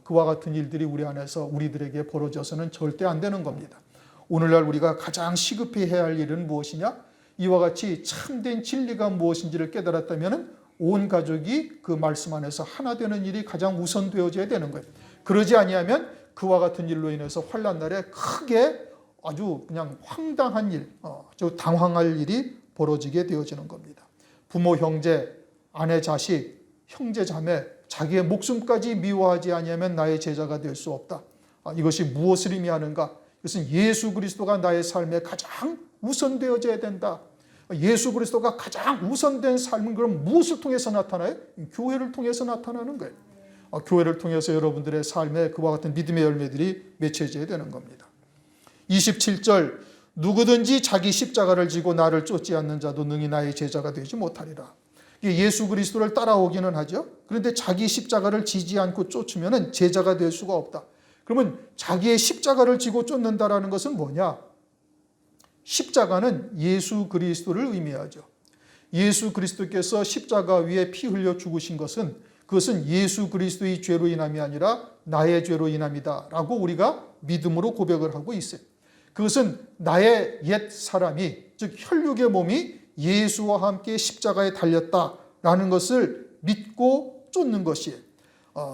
그와 같은 일들이 우리 안에서 우리들에게 벌어져서는 절대 안 되는 겁니다. 오늘날 우리가 가장 시급히 해야 할 일은 무엇이냐? 이와 같이 참된 진리가 무엇인지를 깨달았다면 온 가족이 그 말씀 안에서 하나 되는 일이 가장 우선되어져야 되는 거예요. 그러지 아니하면 그와 같은 일로 인해서 환난 날에 크게 아주 그냥 황당한 일, 아주 당황할 일이 벌어지게 되어지는 겁니다. 부모, 형제, 아내, 자식, 형제, 자매, 자기의 목숨까지 미워하지 아니하면 나의 제자가 될 수 없다. 이것이 무엇을 의미하는가? 이것은 예수 그리스도가 나의 삶에 가장 우선되어져야 된다. 예수 그리스도가 가장 우선된 삶은 그럼 무엇을 통해서 나타나요? 교회를 통해서 나타나는 거예요. 교회를 통해서 여러분들의 삶에 그와 같은 믿음의 열매들이 맺혀져야 되는 겁니다. 27절 누구든지 자기 십자가를 지고 나를 쫓지 않는 자도 능히 나의 제자가 되지 못하리라. 예수 그리스도를 따라오기는 하죠. 그런데 자기 십자가를 지지 않고 쫓으면 제자가 될 수가 없다. 그러면 자기의 십자가를 지고 쫓는다라는 것은 뭐냐? 십자가는 예수 그리스도를 의미하죠. 예수 그리스도께서 십자가 위에 피 흘려 죽으신 것은 그것은 예수 그리스도의 죄로 인함이 아니라 나의 죄로 인함이다 라고 우리가 믿음으로 고백을 하고 있어요. 그것은 나의 옛 사람이 즉 혈육의 몸이 예수와 함께 십자가에 달렸다라는 것을 믿고 쫓는 것이에요.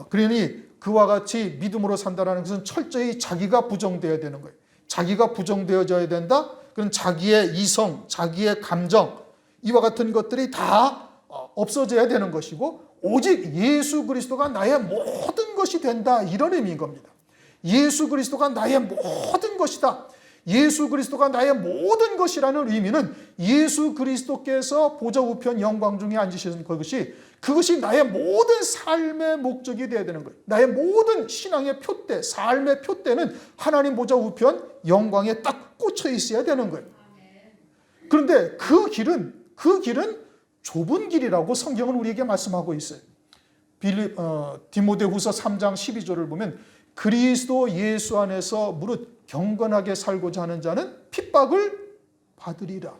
그러니 그와 같이 믿음으로 산다는 것은 철저히 자기가 부정되어야 되는 거예요. 자기가 부정되어져야 된다. 그럼 자기의 이성, 자기의 감정 이와 같은 것들이 다 없어져야 되는 것이고 오직 예수 그리스도가 나의 모든 것이 된다 이런 의미인 겁니다. 예수 그리스도가 나의 모든 것이다. 예수 그리스도가 나의 모든 것이라는 의미는 예수 그리스도께서 보좌 우편 영광 중에 앉으신 그것이 나의 모든 삶의 목적이 되어야 되는 거예요. 나의 모든 신앙의 표대, 삶의 표대는 하나님 보좌 우편 영광에 딱 꽂혀 있어야 되는 거예요. 그런데 그 길은 좁은 길이라고 성경은 우리에게 말씀하고 있어요. 디모데후서 3장 12절을 보면 그리스도 예수 안에서 무릇 경건하게 살고자 하는 자는 핍박을 받으리라.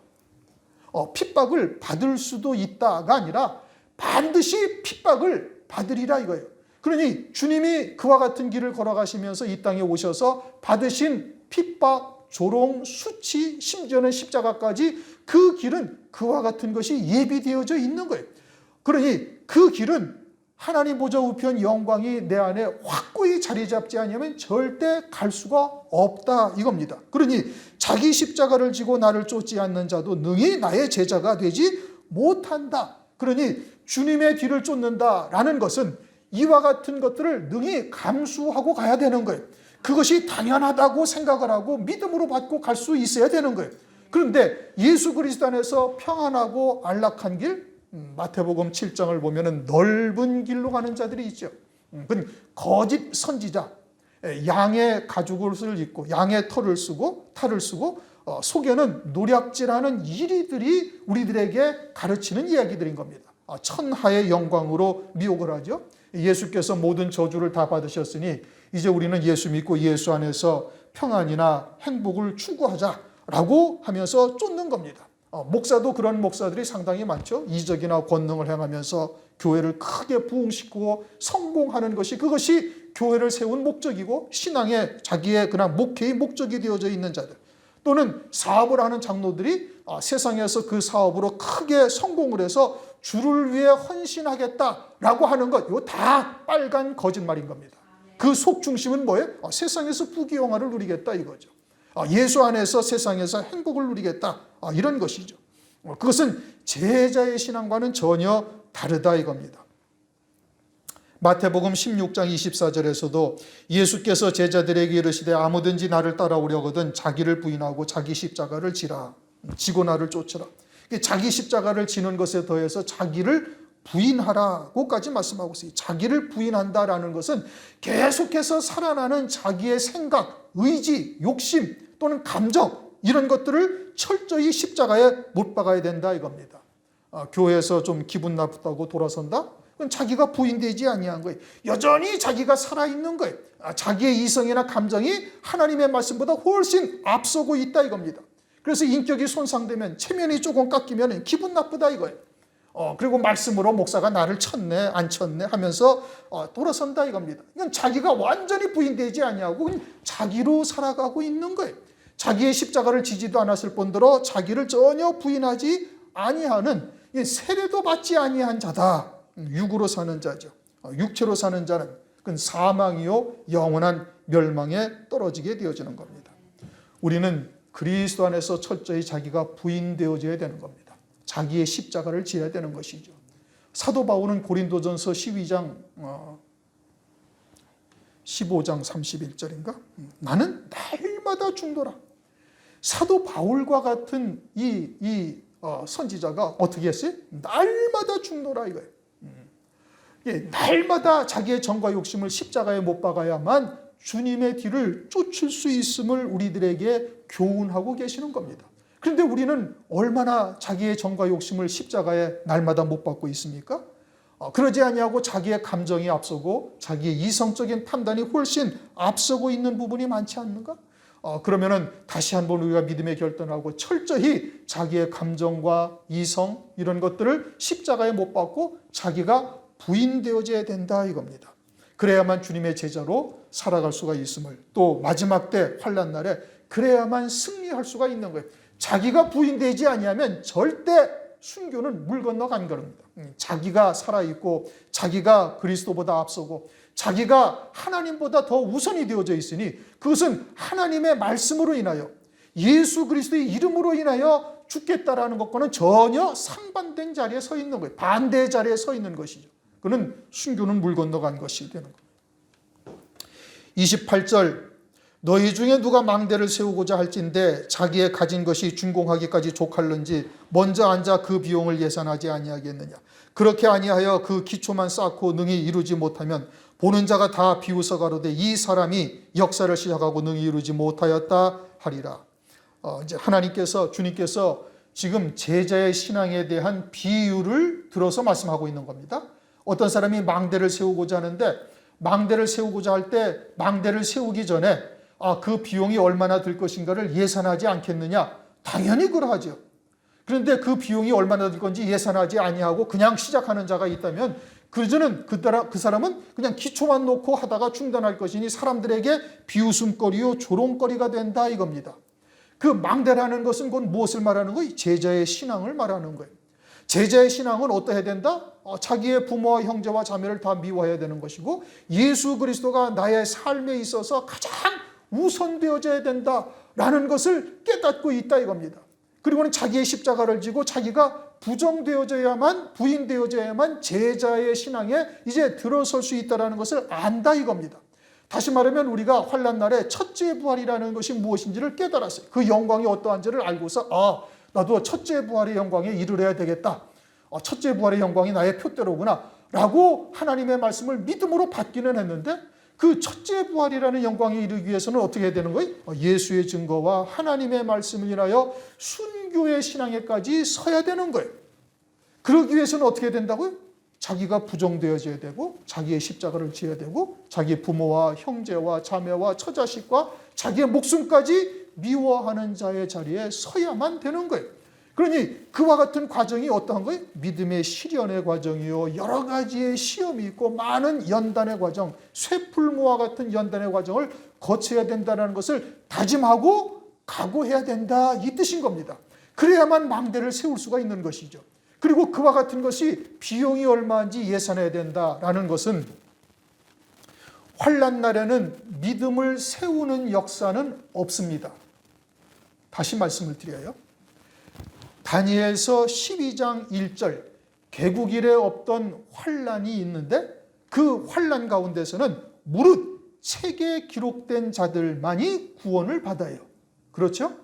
핍박을 받을 수도 있다가 아니라 반드시 핍박을 받으리라 이거예요. 그러니 주님이 그와 같은 길을 걸어가시면서 이 땅에 오셔서 받으신 핍박, 조롱, 수치, 심지어는 십자가까지 그 길은 그와 같은 것이 예비되어져 있는 거예요. 그러니 그 길은 하나님 보좌 우편 영광이 내 안에 확고히 자리 잡지 않으면 절대 갈 수가 없다 이겁니다. 그러니 자기 십자가를 지고 나를 쫓지 않는 자도 능히 나의 제자가 되지 못한다. 그러니 주님의 뒤를 쫓는다라는 것은 이와 같은 것들을 능히 감수하고 가야 되는 거예요. 그것이 당연하다고 생각을 하고 믿음으로 받고 갈 수 있어야 되는 거예요. 그런데 예수 그리스도 안에서 평안하고 안락한 길, 마태복음 7장을 보면 넓은 길로 가는 자들이 있죠. 그건 거짓 선지자, 양의 가죽옷을 입고 양의 탈을 쓰고 속에는 노략질하는 이리들이 우리들에게 가르치는 이야기들인 겁니다. 천하의 영광으로 미혹을 하죠. 예수께서 모든 저주를 다 받으셨으니 이제 우리는 예수 믿고 예수 안에서 평안이나 행복을 추구하자라고 하면서 쫓는 겁니다. 목사도 그런 목사들이 상당히 많죠. 이적이나 권능을 행하면서 교회를 크게 부흥시키고 성공하는 그것이 교회를 세운 목적이고 신앙의 자기의 그냥 목회의 목적이 되어져 있는 자들, 또는 사업을 하는 장로들이 세상에서 그 사업으로 크게 성공을 해서 주를 위해 헌신하겠다라고 하는 것, 이거 다 빨간 거짓말인 겁니다. 그 속 중심은 뭐예요? 세상에서 부귀영화를 누리겠다 이거죠. 예수 안에서 세상에서 행복을 누리겠다 이런 것이죠. 그것은 제자의 신앙과는 전혀 다르다 이겁니다. 마태복음 16장 24절에서도 예수께서 제자들에게 이르시되 아무든지 나를 따라오려거든 자기를 부인하고 자기 십자가를 지고 나를 쫓으라. 자기 십자가를 지는 것에 더해서 자기를 부인하라고까지 말씀하고 있어요. 자기를 부인한다라는 것은 계속해서 살아나는 자기의 생각, 의지, 욕심 또는 감정, 이런 것들을 철저히 십자가에 못 박아야 된다 이겁니다. 교회에서 좀 기분 나쁘다고 돌아선다? 그건 자기가 부인되지 아니한 거예요. 여전히 자기가 살아있는 거예요. 자기의 이성이나 감정이 하나님의 말씀보다 훨씬 앞서고 있다 이겁니다. 그래서 인격이 손상되면, 체면이 조금 깎이면 기분 나쁘다 이거예요. 그리고 말씀으로 목사가 나를 쳤네 안 쳤네 하면서 돌아선다 이겁니다. 이건 자기가 완전히 부인되지 아니하고 자기로 살아가고 있는 거예요. 자기의 십자가를 지지도 않았을 뿐더러 자기를 전혀 부인하지 아니하는, 세례도 받지 아니한 자다. 육으로 사는 자죠. 육체로 사는 자는 그건 사망이요 영원한 멸망에 떨어지게 되어지는 겁니다. 우리는 그리스도 안에서 철저히 자기가 부인되어져야 되는 겁니다. 자기의 십자가를 지어야 되는 것이죠. 사도 바울은 고린도전서 12장 15장 31절인가? 나는 날마다 죽노라. 사도 바울과 같은 이 선지자가 어떻게 했어요? 날마다 죽노라 이거예요. 날마다 자기의 정과 욕심을 십자가에 못 박아야만 주님의 뒤를 쫓을 수 있음을 우리들에게 교훈하고 계시는 겁니다. 그런데 우리는 얼마나 자기의 정과 욕심을 십자가에 날마다 못 박고 있습니까? 그러지 아니하고 자기의 감정이 앞서고 자기의 이성적인 판단이 훨씬 앞서고 있는 부분이 많지 않는가? 그러면은 다시 한번 우리가 믿음의 결단을 하고 철저히 자기의 감정과 이성 이런 것들을 십자가에 못 박고 자기가 부인되어져야 된다 이겁니다. 그래야만 주님의 제자로 살아갈 수가 있음을, 또 마지막 때 환난 날에 그래야만 승리할 수가 있는 거예요. 자기가 부인되지 아니하면 절대 순교는 물 건너간 겁니다. 자기가 살아있고 자기가 그리스도보다 앞서고 자기가 하나님보다 더 우선이 되어져 있으니 그것은 하나님의 말씀으로 인하여 예수 그리스도의 이름으로 인하여 죽겠다라는 것과는 전혀 상반된 자리에 서 있는 거예요. 반대의 자리에 서 있는 것이죠. 그는 순교는 물 건너간 것이 되는 겁니다. 28절 너희 중에 누가 망대를 세우고자 할진대 자기의 가진 것이 준공하기까지 족할는지 먼저 앉아 그 비용을 예산하지 아니하겠느냐. 그렇게 아니하여 그 기초만 쌓고 능히 이루지 못하면 보는 자가 다 비웃어 가로되 이 사람이 역사를 시작하고 능히 이루지 못하였다 하리라. 이제 주님께서 지금 제자의 신앙에 대한 비유를 들어서 말씀하고 있는 겁니다. 어떤 사람이 망대를 세우고자 하는데 망대를 세우고자 할 때 망대를 세우기 전에 그 비용이 얼마나 들 것인가를 예산하지 않겠느냐? 당연히 그러하죠. 그런데 그 비용이 얼마나 들 건지 예산하지 아니하고 그냥 시작하는 자가 있다면 그 사람은 그냥 기초만 놓고 하다가 중단할 것이니 사람들에게 비웃음거리요 조롱거리가 된다 이겁니다. 그 망대라는 것은 곧 무엇을 말하는 거예요? 제자의 신앙을 말하는 거예요. 제자의 신앙은 어떠해야 된다? 자기의 부모와 형제와 자매를 다 미워해야 되는 것이고 예수 그리스도가 나의 삶에 있어서 가장 우선되어져야 된다라는 것을 깨닫고 있다 이겁니다. 그리고는 자기의 십자가를 지고 자기가 부인되어져야만 제자의 신앙에 이제 들어설 수 있다는 것을 안다 이겁니다. 다시 말하면 우리가 환난 날에 첫째 부활이라는 것이 무엇인지를 깨달았어요. 그 영광이 어떠한지를 알고서 나도 첫째 부활의 영광에 이르러야 되겠다. 첫째 부활의 영광이 나의 표대로구나 라고 하나님의 말씀을 믿음으로 받기는 했는데 그 첫째 부활이라는 영광에 이르기 위해서는 어떻게 해야 되는 거예요? 예수의 증거와 하나님의 말씀을 인하여 순교의 신앙에까지 서야 되는 거예요. 그러기 위해서는 어떻게 해야 된다고요? 자기가 부정되어져야 되고 자기의 십자가를 지어야 되고 자기 부모와 형제와 자매와 처자식과 자기의 목숨까지 미워하는 자의 자리에 서야만 되는 거예요. 그러니 그와 같은 과정이 어떠한 거예요? 믿음의 시련의 과정이요. 여러 가지의 시험이 있고 많은 연단의 과정, 쇠풀무와 같은 연단의 과정을 거쳐야 된다는 것을 다짐하고 각오해야 된다 이 뜻인 겁니다. 그래야만 망대를 세울 수가 있는 것이죠. 그리고 그와 같은 것이 비용이 얼마인지 예산해야 된다라는 것은 환난 날에는 믿음을 세우는 역사는 없습니다. 다시 말씀을 드려요. 다니엘서 12장 1절 개국일에 없던 환난이 있는데 그 환난 가운데서는 무릇 책에 기록된 자들만이 구원을 받아요. 그렇죠?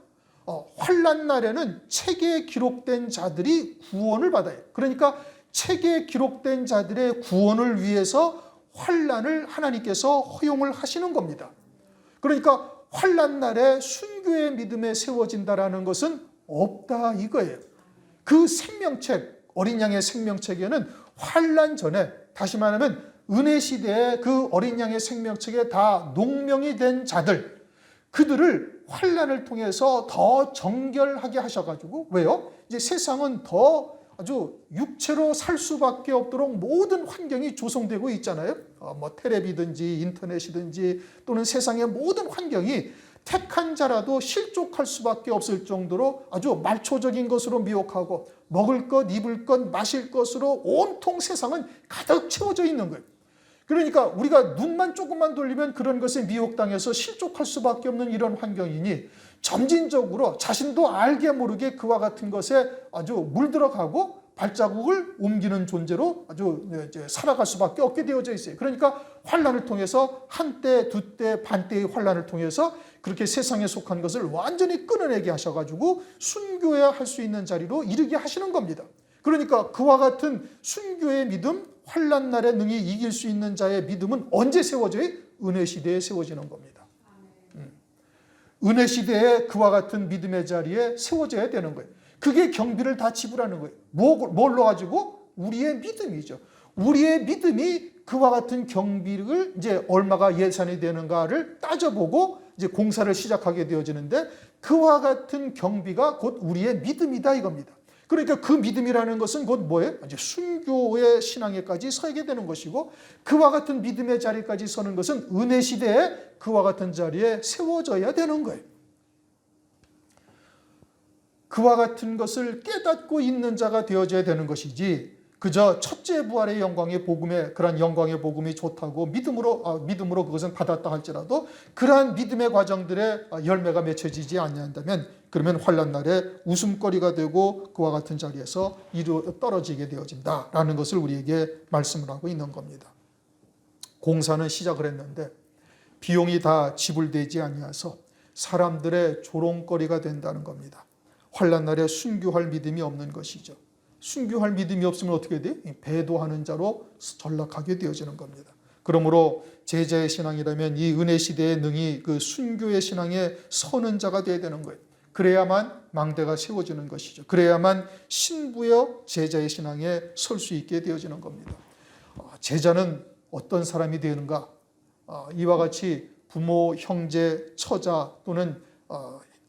환난 날에는 책에 기록된 자들이 구원을 받아요. 그러니까 책에 기록된 자들의 구원을 위해서 환난을 하나님께서 허용을 하시는 겁니다. 그러니까 환난 날에 순교 순교의 믿음에 세워진다라는 것은 없다 이거예요. 그 생명책, 어린 양의 생명책에는 환난 전에, 다시 말하면 은혜 시대에 그 어린 양의 생명책에 다 농명이 된 자들, 그들을 환난을 통해서 더 정결하게 하셔가지고, 왜요? 이제 세상은 더 아주 육체로 살 수밖에 없도록 모든 환경이 조성되고 있잖아요. 뭐 텔레비든지 인터넷이든지 또는 세상의 모든 환경이 택한 자라도 실족할 수밖에 없을 정도로 아주 말초적인 것으로 미혹하고, 먹을 것, 입을 것, 마실 것으로 온통 세상은 가득 채워져 있는 거예요. 그러니까 우리가 눈만 조금만 돌리면 그런 것에 미혹당해서 실족할 수밖에 없는 이런 환경이니, 점진적으로 자신도 알게 모르게 그와 같은 것에 아주 물들어가고 발자국을 옮기는 존재로 아주 살아갈 수밖에 없게 되어져 있어요. 그러니까 환난을 통해서 한때, 두때, 반때의 환난을 통해서 그렇게 세상에 속한 것을 완전히 끊어내게 하셔가지고 순교해야 할 수 있는 자리로 이르게 하시는 겁니다. 그러니까 그와 같은 순교의 믿음, 환난 날에 능히 이길 수 있는 자의 믿음은 언제 세워져요? 은혜 시대에 세워지는 겁니다. 은혜 시대에 그와 같은 믿음의 자리에 세워져야 되는 거예요. 그게 경비를 다 지불하는 거예요. 뭘로 가지고? 우리의 믿음이죠. 우리의 믿음이 그와 같은 경비를 이제 얼마가 예산이 되는가를 따져보고 이제 공사를 시작하게 되어지는데, 그와 같은 경비가 곧 우리의 믿음이다 이겁니다. 그러니까 그 믿음이라는 것은 곧 뭐예요? 이제 순교의 신앙에까지 서게 되는 것이고, 그와 같은 믿음의 자리까지 서는 것은 은혜 시대에 그와 같은 자리에 세워져야 되는 거예요. 그와 같은 것을 깨닫고 있는 자가 되어져야 되는 것이지, 그저 첫째 부활의 영광의 복음에, 그러한 영광의 복음이 좋다고 믿음으로 그것은 받았다 할지라도 그러한 믿음의 과정들의 열매가 맺혀지지 않는다면, 그러면 환난 날에 웃음거리가 되고 그와 같은 자리에서 떨어지게 되어진다라는 것을 우리에게 말씀을 하고 있는 겁니다. 공사는 시작을 했는데 비용이 다 지불되지 아니하서 사람들의 조롱거리가 된다는 겁니다. 환난 날에 순교할 믿음이 없는 것이죠. 순교할 믿음이 없으면 어떻게 돼요? 배도하는 자로 전락하게 되어지는 겁니다. 그러므로 제자의 신앙이라면 이 은혜 시대에 능히 그 순교의 신앙에 서는 자가 되어야 되는 거예요. 그래야만 망대가 세워지는 것이죠. 그래야만 신부여 제자의 신앙에 설 수 있게 되어지는 겁니다. 제자는 어떤 사람이 되는가? 이와 같이 부모, 형제, 처자 또는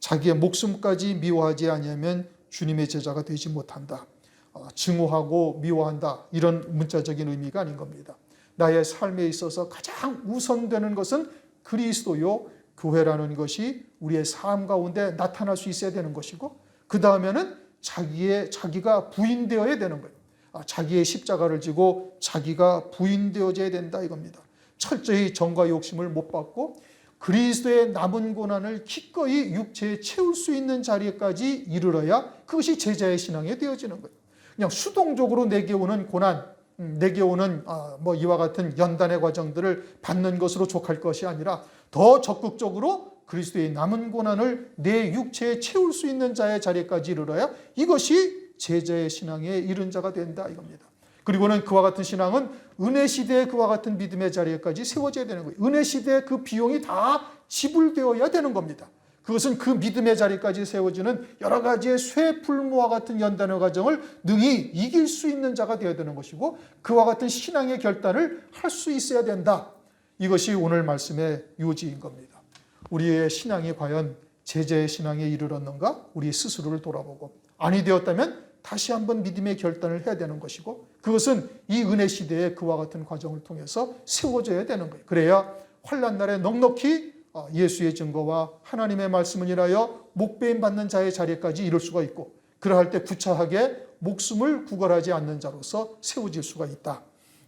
자기의 목숨까지 미워하지 아니하면 주님의 제자가 되지 못한다. 증오하고 미워한다, 이런 문자적인 의미가 아닌 겁니다. 나의 삶에 있어서 가장 우선되는 것은 그리스도요, 교회라는 것이 우리의 삶 가운데 나타날 수 있어야 되는 것이고, 그 다음에는 자기가 부인되어야 되는 거예요. 자기의 십자가를 지고 자기가 부인되어져야 된다 이겁니다. 철저히 정과 욕심을 못 받고 그리스도의 남은 고난을 기꺼이 육체에 채울 수 있는 자리까지 이르러야 그것이 제자의 신앙에 되어지는 거예요. 그냥 수동적으로 내게 오는 고난, 내게 오는 이와 같은 연단의 과정들을 받는 것으로 족할 것이 아니라 더 적극적으로 그리스도의 남은 고난을 내 육체에 채울 수 있는 자의 자리까지 이르러야 이것이 제자의 신앙에 이른 자가 된다 이겁니다. 그리고는 그와 같은 신앙은 은혜 시대에 그와 같은 믿음의 자리에까지 세워져야 되는 거예요. 은혜 시대에 그 비용이 다 지불되어야 되는 겁니다. 그것은 그 믿음의 자리까지 세워지는 여러 가지의 쇠풀무와 같은 연단의 과정을 능히 이길 수 있는 자가 되어야 되는 것이고, 그와 같은 신앙의 결단을 할 수 있어야 된다. 이것이 오늘 말씀의 요지인 겁니다. 우리의 신앙이 과연 제자의 신앙에 이르렀는가? 우리 스스로를 돌아보고, 아니 되었다면 다시 한번 믿음의 결단을 해야 되는 것이고, 그것은 이 은혜 시대에 그와 같은 과정을 통해서 세워져야 되는 거예요. 그래야 환난 날에 넉넉히 예수의 증거와 하나님의 말씀을 인하여 목배임 받는 자의 자리까지 이룰 수가 있고, 그러할 때 구차하게 목숨을 구걸하지 않는 자로서 세워질 수가 있다.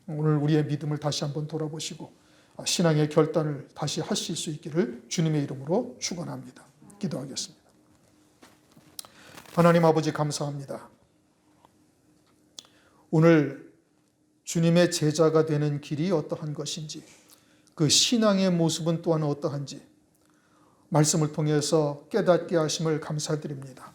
오늘 우리의 믿음을 다시 한번 돌아보시고 신앙의 결단을 다시 하실 수 있기를 주님의 이름으로 축원합니다. 기도하겠습니다. 하나님 아버지 감사합니다. 오늘 주님의 제자가 되는 길이 어떠한 것인지, 그 신앙의 모습은 또한 어떠한지 말씀을 통해서 깨닫게 하심을 감사드립니다.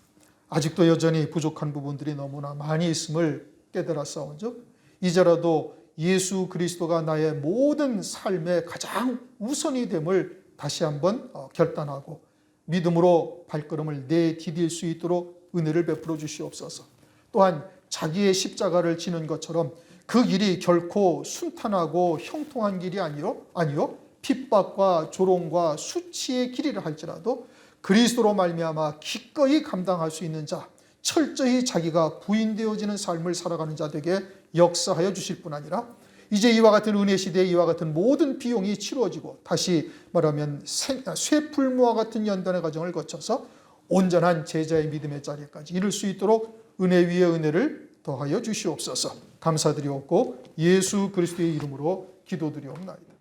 아직도 여전히 부족한 부분들이 너무나 많이 있음을 깨달았사온즉 이제라도 예수 그리스도가 나의 모든 삶의 가장 우선이 됨을 다시 한번 결단하고 믿음으로 발걸음을 내디딜 수 있도록 은혜를 베풀어 주시옵소서. 또한 자기의 십자가를 지는 것처럼 그 길이 결코 순탄하고 형통한 길이 아니요 핍박과 조롱과 수치의 길이라 할지라도 그리스도로 말미암아 기꺼이 감당할 수 있는 자, 철저히 자기가 부인되어지는 삶을 살아가는 자 되게 역사하여 주실 뿐 아니라 이제 이와 같은 은혜 시대에 이와 같은 모든 비용이 치루어지고 다시 말하면 쇠풀무와 같은 연단의 과정을 거쳐서 온전한 제자의 믿음의 자리까지 이룰 수 있도록 은혜 위에 은혜를 더하여 주시옵소서. 감사드리옵고 예수 그리스도의 이름으로 기도드리옵나이다.